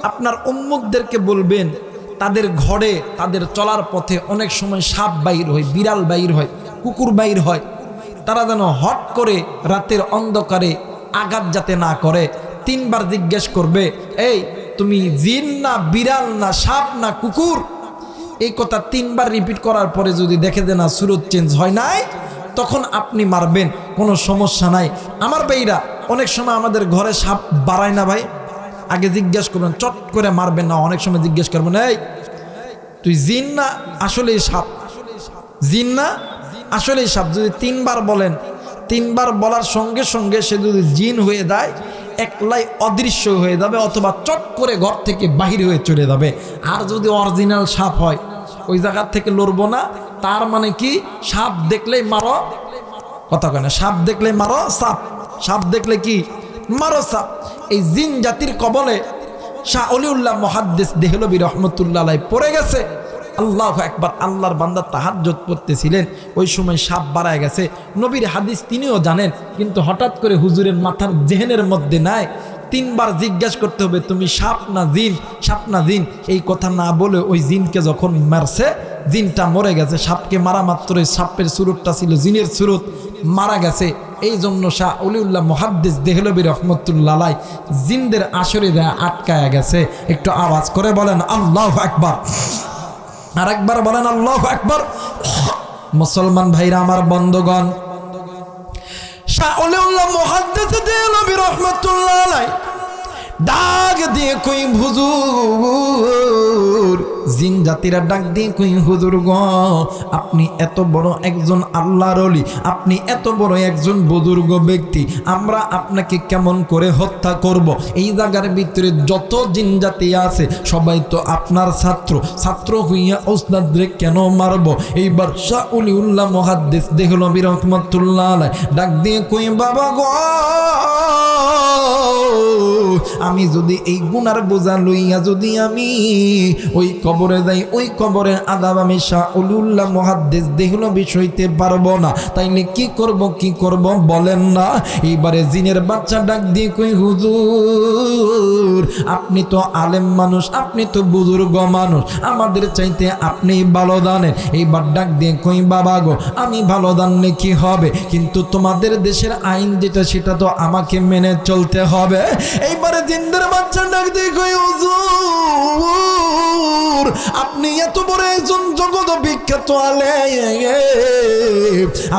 আপনার উম্মতদেরকে বলবেন তাদের ঘরে, তাদের চলার পথে অনেক সময় সাপ বাইর হয়, বিড়াল বাইর হয়, কুকুর বাইর হয়, তারা যেন হট করে রাতের অন্ধকারে আঘাত যাতে না করে। 3 বার জিজ্ঞেস করবে, এই তুমি জিন না, বিড়াল না, সাপ না, কুকুর? এই কথা 3 বার রিপিট করার পরে যদি দেখে যে না সুরত চেঞ্জ হয় নাই, তখন আপনি মারবেন, কোনো সমস্যা নাই। আমার ভাইরা, অনেক সময় আমাদের ঘরে সাপ বাড়ায় না ভাই, আগে জিজ্ঞেস করবেন, চট করে মারবেন না। অনেক সময় জিজ্ঞেস করবেন, এই তুই জিন না আসলেই সাপ, জিন না আসলেই সাপ। যদি 3 বার বলেন, 3 বার বলার সঙ্গে সঙ্গে সে যদি জিন হয়ে যায়, একলাই অদৃশ্য হয়ে যাবে, অথবা চট করে ঘর থেকে বাহির হয়ে চলে যাবে। আর যদি অরিজিনাল সাপ হয়, ওই জায়গার থেকে লড়বো না। তার মানে কি? সাপ দেখলেই মারো, কথা কয় না, সাপ দেখলে মারো সাপ, সাপ দেখলে কি মারো সাপ। এই জিন জাতির কবলে শাহ অলিউল্লাহ মুহাদ্দিস দেহলভী রহমতুল্লাহ আলাইহি পড়ে গেছে। আল্লাহু আকবার। আল্লাহর বান্দা তাহাজ্জুদ পড়তেছিলেন, ওই সময় সাপ বাড়ায় গেছে। নবীর হাদিস তিনিও জানেন, কিন্তু হঠাৎ করে হুজুরের মাথার জেহেনের মধ্যে নাই। 3 বার জিজ্ঞাসা করতে হবে, তুমি সাপ না জিন, সাপ না জিন। এই কথা না বলে ওই জিনকে যখন মারছে, জিনটা মরে গেছে। সাপকে মারা মাত্র সাপের সুরতটা ছিল জিনের সুরত, মারা গেছে। এই জন্য শাহ অলিউল্লাহ মুহাদ্দিস দেহলভী রহমতুল্লাহ আলাইহি জিনদের আসরে আটকায়া গেছে। একটু আওয়াজ করে বলেন আল্লাহু আকবার। আর একবার বলেন আল্লাহু আকবার। মুসলমান ভাইরা আমার, বন্ধুগণ, শাহ অলিউল্লাহ মুহাদ্দিস দেহলভী রহমতুল্লাহ আলাইহি ডাক দিয়ে কই হুজুর, জিন জাতিরা ডাক দিয়ে কই হুজুর গো, আপনি এত বড় একজন আল্লাহর ওলি, আপনি এত বড় একজন বুজুর্গ ব্যক্তি, আমরা আপনাকে কেমন করে হত্যা করব? এই জায়গার ভিতরে যত জিন জাতি আছে সবাই তো আপনার ছাত্র, ছাত্র হইয়া ওস্তাদরে কেন মারব? এইবার শাহ অলিউল্লাহ মুহাদ্দিস দেহলভী রহমাতুল্লাহ আলাইহি ডাক দিয়ে কই বাবা গো, আমি যদি এই গুনার বোঝা লইয়া যদি আমি ওই কবরে যাই, ওই কবরের আযাব আমি শাহ অলিউল্লাহ মুহাদ্দিস দেহলভী সইতে পারবো না। তাইলে কি করব, কি করব বলেন না? এইবারে জিনের বাচ্চা ডাক দিয়ে কই হুজুর, আপনি তো আলেম মানুষ, আপনি তো বুজুর্গ মানুষ, আমাদের চাইতে আপনি ভালো জানেন। এইবার ডাক দিয়ে কই বাবা গো, আমি ভালো জানলে কি হবে, কিন্তু তোমাদের দেশের আইন যেটা সেটা তো আমাকে মেনে চলতে হবে। এইবারে জিনদের বাচ্চা ডাক দিয়ে কই হুজুর, আপনি এত বড় একজন জগৎ বিখ্যাত আলেম,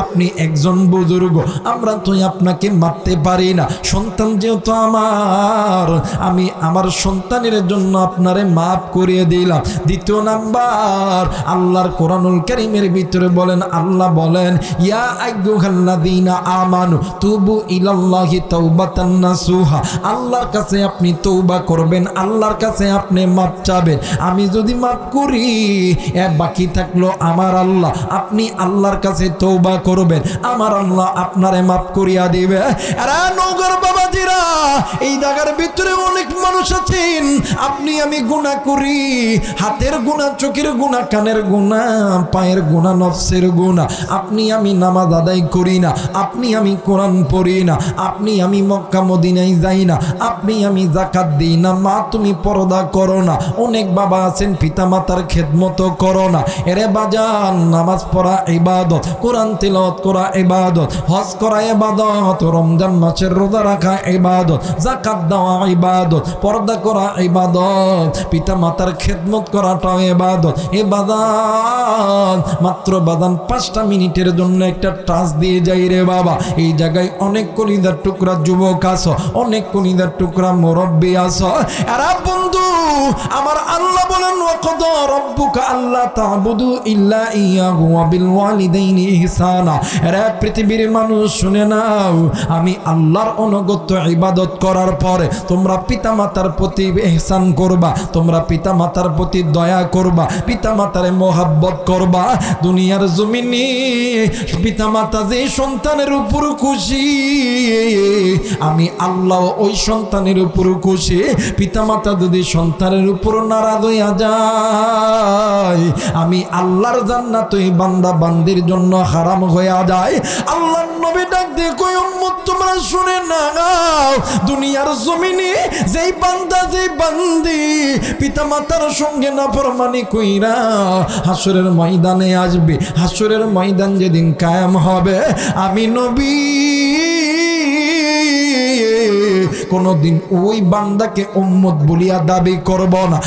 আপনি একজন বুজুর্গ, আমরা তো আপনাকে মারতে পারি না। সন্তান যেহেতু আমার, আমি আমার সন্তানের জন্য আপনারে মাফ করিয়ে দিলাম। দ্বিতীয় নাম্বার, আল্লাহর কোরআনুল কারীমের ভিতরে বলেন, আল্লাহ বলেন ইয়া আইয়ুহাল্লাযীনা আমানু তুবু ইলাল্লাহি তাওবাতান নাসুহা, আল্লাহর কাছে আপনি তওবা করবেন, আল্লাহর কাছে আপনি মাফ চাবেন। আমি যদি মাফ করি, বাকি থাকলো আমার আল্লাহ, আপনি আল্লাহর কাছে তওবা করবেন, আমার আল্লাহ আপনারে মাফ করিয়া দিবে। আরে নগর বাবাজিরা, এই জায়গার ভিতরে অনেক মানুষ আছেন, আপনি আমি গুনাহ করি, হাতের গুনাহ, চোখের গুনাহ, কানের গুনাহ, পায়ের গুনাহ, নফসের গুনাহ। আপনি আমি নামাজ আদায় করি না, আপনি আমি কোরআন পড়ি না, আপনি আমি মক্কা মদিনায় যাই না, আপনি আমি যাকাত দিই না, মা তুমি পর্দা করো না। অনেক বাবা আছেন পিতা মাতার খেদমত করো না। এরে বাজান, নামাজ পড়া ইবাদত, কোরআন তিলাওয়াত করা ইবাদত, হজ করা ইবাদত, রমজান মাসের রোজা রাখা ইবাদত, যাকাত দেওয়া ইবাদত, পর্দা করা ইবাদত, পিতা মাতার খেদমত করাটাও ইবাদত। এ বাজান, মাত্র বাজান 5টা মিনিটের জন্য একটা টাচ দিয়ে যাই রে বাবা। এই জায়গায় অনেক কলিজার টুকরা যুবক আছো, অনেক কলিজার টুকরা মুরব্বী আছো। এরা বন্ধু আমার, আল্লাহ বলেন ওয়াকাদা রাব্বুকা আল্লা তা'বুদু ইল্লা ইয়াহু ওয়া বিল ওয়ালিদাইনি ইহসানা। এরা পৃথিবীর মানুষ শুনে নাও, আমি আল্লাহর অনুগত ইবাদত করার পরে তোমরা পিতামাতার প্রতি ইহসান করবা, তোমরা পিতামাতার প্রতি দয়া করবা, পিতামাতারে মোহাব্বত করবা। দুনিয়ার জমিনে পিতামাতা যে সন্তানের উপর খুশি, আমি আল্লাহ ওই সন্তানের উপর খুশি। পিতামাতা যদি সন্তানের উপর নারাজ হইয়া যায়, আমি আল্লাহর জান্নাত ওই বান্দা বান্দির জন্য হারাম হইয়া যায়। আল্লাহর নবী ডাক দিয়ে কই উম্মত, তোমরা শুনে নাও, দুনিয়ার জমিনে যেই বান্দা যেই বান্দি পিতামাতার সঙ্গে নাফরমানি কইরা হাসরের ময়দানে আসবে, হাসরের ময়দান যেদিন কায়েম হবে, আমি নবী কোনদিন ওই বান্দাকে উম্মত বলিয়া দাবি করব না।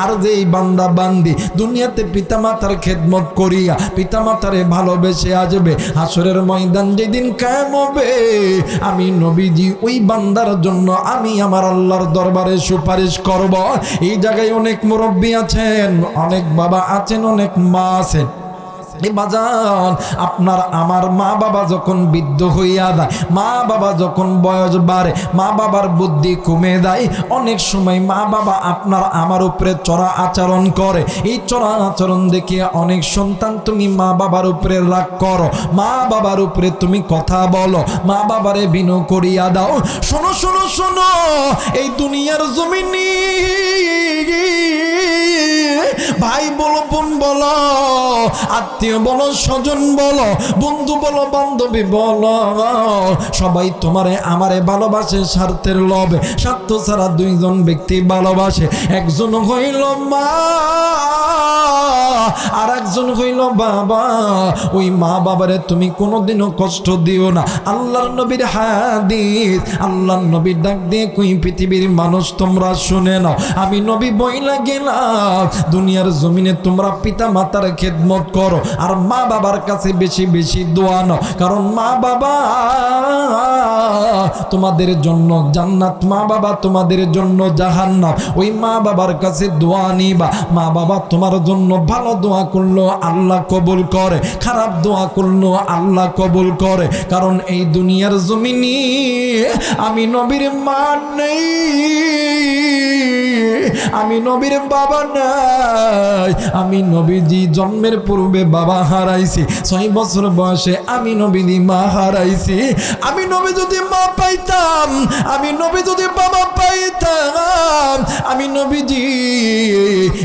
আর যে এই বান্দা বান্দি দুনিয়াতে পিতামাতার খেদমত করিয়া পিতামাতারে ভালোবেসে আসবে, হাসরের ময়দান যেদিন কায়েম হবে, আমি নবীজি ওই বান্দার জন্য আমি আমার আল্লাহর দরবারে সুপারিশ করব। এই জায়গায় অনেক মুরব্বী আছেন, অনেক বাবা আছেন, অনেক মা আছেন, বাজান, আপনার আমার মা বাবা যখন বৃদ্ধ হইয়া যায়, মা বাবা যখন বয়স বাড়ে, মা বাবার বুদ্ধি কমে যায়, অনেক সময় মা বাবা আপনার আমার উপরে চড়া আচরণ করে। এই চড়া আচরণ দেখে অনেক সন্তান তুমি মা বাবার উপরে রাগ করো, মা বাবার উপরে তুমি কথা বলো, মা বাবারে বিনু করিয়া দাও। শোনো শোনো শোনো, এই দুনিয়ার জমিনে ভাই বলো, বোন বলো, আত্মীয় বলো, স্বজন বলো, বন্ধু বলো, বান্ধবী বলো, সবাই তোমারে আমারে ভালোবাসে স্বার্থের লোভে। স্বার্থ ছাড়া দুইজন ব্যক্তি ভালোবাসে, একজন হইল মা আর একজন হইল বাবা। ওই মা বাবারে তুমি কোনোদিনও কষ্ট দিও না। আল্লাহর নবীর হাদিস, আল্লাহর নবীর ডাক দিয়ে কই পৃথিবীর মানুষ তোমরা শুনে নাও, আমি নবী বইলা গেলাম দুনিয়ার জমিনে তোমরা পিতা মাতার খেদমত করো আর মা বাবার কাছে বেশি বেশি দোয়া নাও, কারণ মা বাবা তোমাদের জন্য জান্নাত, মা বাবা তোমাদের জন্য জাহান্নাম। ওই মা বাবার কাছে দোয়া নিবা। মা বাবা তোমার জন্য ভালো দোয়া করলো আল্লাহ কবুল করে, খারাপ দোয়া করলো আল্লাহ কবুল করে। কারণ এই দুনিয়ার জমিনে আমি নবীর মা নেই, আমি নবীর বাবা নাই। আমি নবীজি জন্মের পূর্বে বাবা হারাইছি, 6 বছর বয়সে আমি নবীজি মা হারাইছি। আমি নবী যদি মা পাইতাম, আমি নবী যদি বাবা পাইতাম, আমি নবীজি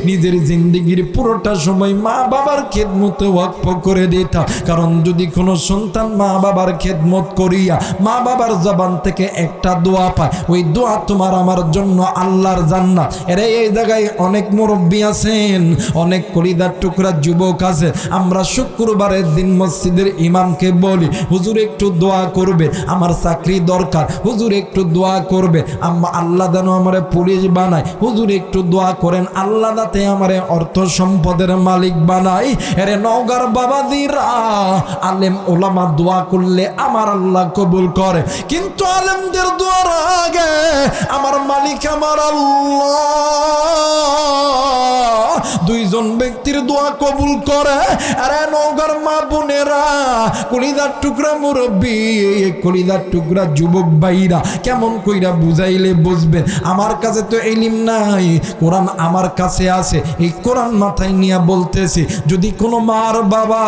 নিজের জিন্দেগির পুরোটা সময় মা বাবার খেদমতে ওয়াকফ করে দিতাম। কারণ যদি কোনো সন্তান মা বাবার খেদমত করিয়া মা বাবার জবান থেকে একটা দোয়া পায়, ওই দোয়া তোমার আমার জন্য আল্লাহর জান্নাত। এরে এই জায়গায় অনেক মুরব্বী আছেন, অনেক কলিদার টুকরা যুবক আছে। আমরা শুক্রবারের দিন মসজিদের ইমামকে বলি, হুজুর একটু দোয়া করবে, আমার চাকরি দরকার, হুজুর একটু দোয়া করবে, আল্লাহ যেন আমারে পুলিশ বানায়, হুজুর একটু দোয়া করেন আল্লাহ যাতে আমারে অর্থ সম্পদের মালিক বানাই। এরে নওগাঁর বাবাদিরা, আলেম ওলামা দোয়া করলে আমার আল্লাহ কবুল করে, কিন্তু আলেমদের দোয়ার আগে আমার মালিক আমার আল্লাহ দুইজন ব্যক্তির দোয়া কবুল করে। আরে নওগাঁর মা বোনেরা, কলিদার টুকরা মুরব্বী, কলিদার টুকরা যুবক ভাইরা, কেমন কইরা বুঝাইলে বুঝবেন? আমার কাছে তো ইলম নাই, কোরআন আমার কাছে আছে, এই কোরআন মাথায় নিয়ে বলতেছি, যদি কোনো মার বাবা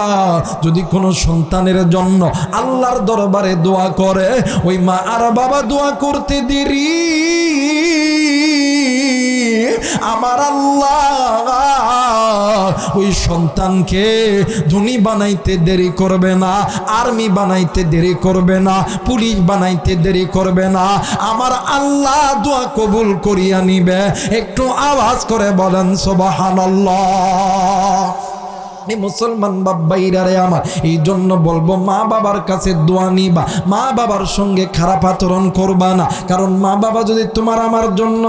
যদি কোনো সন্তানের জন্য আল্লাহর দরবারে দোয়া করে, ওই মা আর বাবা দোয়া করতে দেরি আমার আল্লাহ ওই সন্তানকে ধনী বানাইতে দেরি করবে না, আর্মি বানাইতে দেরি করবে না, পুলিশ বানাইতে দেরি করবে না। আমার আল্লাহ দোয়া কবুল করিয়া নিবে। একটু আওয়াজ করে বলেন সুবহানাল্লাহ। মুসলমান বাবাইরা রে আমার, এই জন্য বলবো মা বাবার কাছে দোয়া নিবা, মা বাবার সঙ্গে খারাপ আচরণ করবা না। কারণ মা বাবা যদি তোমার আমার জন্য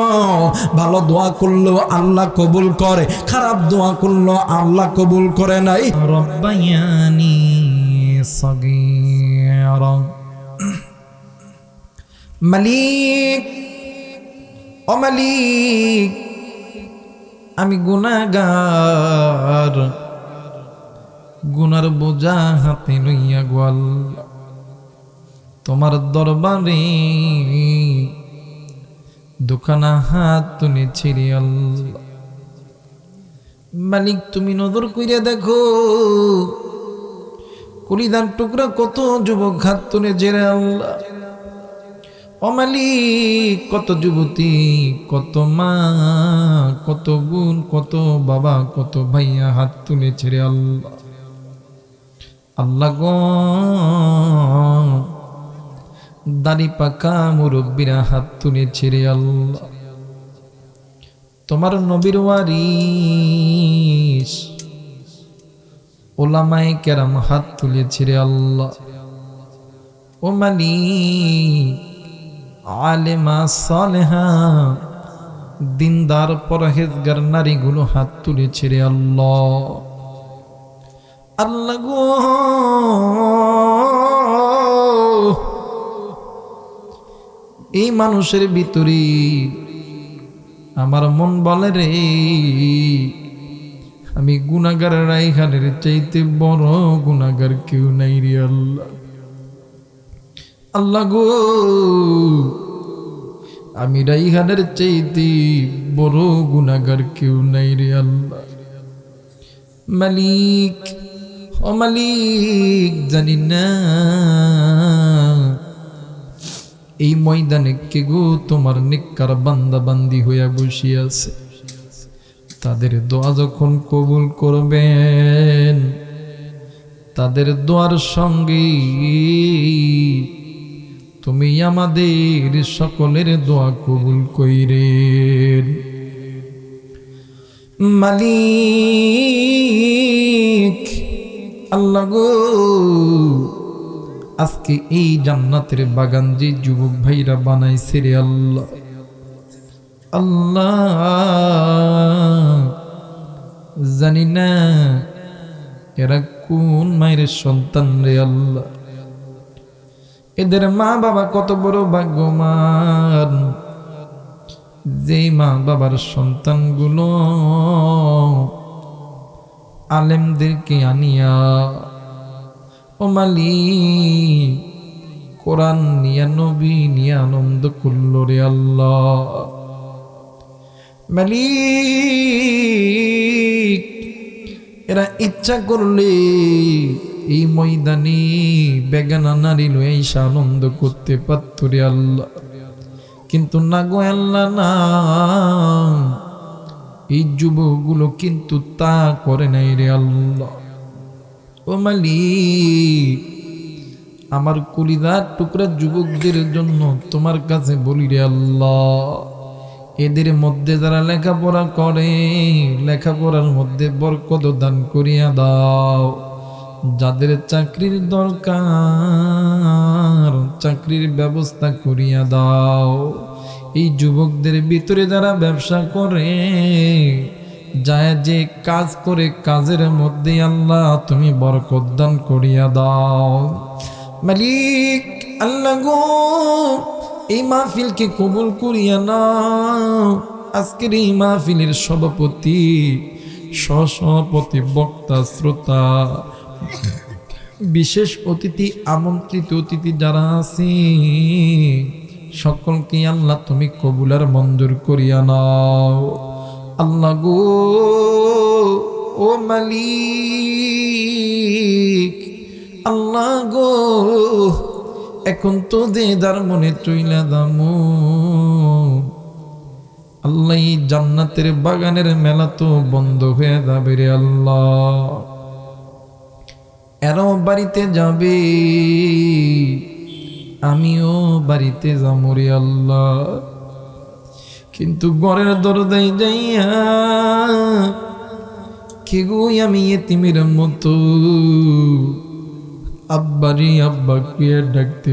ভালো দোয়া করলো আল্লাহ কবুল করে, খারাপ দোয়া করলো আল্লাহ কবুল করে নাই। রব্বায়ানি সগীরা, মালিক ও মালিক, আমি গুনাহগার, গুনার বোঝা হাতে লইয়া গোয়াল তোমার দরবারে দোকানা হাত তুলে ছিড়ি আল্লাহ। মালিক তুমি নজর কইরা দেখো, কলিদার টুকরা কত যুবক হাত তুলে ছেড়ে আল্লাহ। ও মালিক, কত যুবতী, কত মা, কত বোন, কত বাবা, কত ভাইয়া হাত তুলে ছেড়ে আল্লাহ। আল্লাহ গো, দাড়ি পাকা মুরব্বীরা হাত তুলে ছেড়ে আল্লাহ। তোমার নবীর ওয়ারিস ওলামায়ে কেরাম হাত তুলে ছেড়ে আল্লাহ। ও মালিক, আলেমা সালেহা দিনদার পরহেজগার নারীগুলো হাত তুলে ছেড়ে আল্লাহ। আল্লাহ গো, এই মানুষের ভিতরে আমার মন বলে রে, আমি গুনাহগার রাইহানের চাইতে বড় গুনাহগার কেউ নাই রে আল্লাহ। আল্লাহ গো, আমি রাইহানের চাইতে বড় গুনাহগার কেউ নাই রে আল্লাহ। মালিক, ও মালিক, জানি না এই ময়দানে কে গো তোমার নেককার বান্দা বান্দি হইয়া বসে আছে। তাদের দোয়া যখন কবুল করবেন, তাদের দোয়ার সঙ্গে তুমি আমাদের সকলের দোয়া কবুল কইরেন। মালিক, আল্লাহ গো, আজকে এই জান্নাতের বাগান যে যুবক ভাইরা বানাইছে রে আল্লাহ, আল্লাহ জানি না এরা কোন মায়ের সন্তান রে আল্লাহ। এদের মা বাবা কত বড় ভাগ্যবান, যে মা বাবার সন্তানগুলো আলেমদেরকে আনিয়া ও মালিক কোরআন নিয়া নবী নিয়া আনন্দ করল রে আল্লাহ। মালিক, এরা ইচ্ছা করলে এই ময়দানে বেগানা নারী লয়ে এসে আনন্দ করতে পারত রে আল্লাহ, কিন্তু না গো আল্লাহ না, এই যুবকগুলো কিন্তু তা করে নাই রে আল্লাহ। ও মালিক, আমার কলিজার টুকরা যুবকদের জন্য তোমার কাছে বলি রে আল্লাহ, এদের মধ্যে যারা লেখাপড়া করে লেখাপড়ার মধ্যে বরকত দান করিয়া দাও। যাদের চাকরির দরকার চাকরির ব্যবস্থা করিয়া দাও। এই যুবকদের ভিতরে যারা ব্যবসা করে, যায় যে কাজ করে, কাজের মধ্যে আল্লাহ তুমি বরকত দান করিয়া দাও। মালিক আল্লাহ গো, এই মাহফিলকে কবুল করিয়া নাও। আজকের এই মাহফিলের সভাপতি, সহসভাপতি, বক্তা, শ্রোতা, বিশেষ অতিথি, আমন্ত্রিত অতিথি যারা আছে সকলকে আল্লাহ তুমি কবুল আর মঞ্জুর করিয়া নাও। আল্লাহ গো, ও মালিক, আল্লাহ গো, এখন তো যে যার মনে চইলা দামো আল্লাহ, এই জান্নাতের বাগানের মেলা তো বন্ধ হয়ে যাবে রে আল্লাহ। এরাও বাড়িতে যাবে, আমিও বাড়িতে যাবো রে আল্লাহ, কিন্তু ঘরের দরজায় যাইয়া কে গো আমি এতিমের মতো আব্বারি আব্বা কে ডাকতে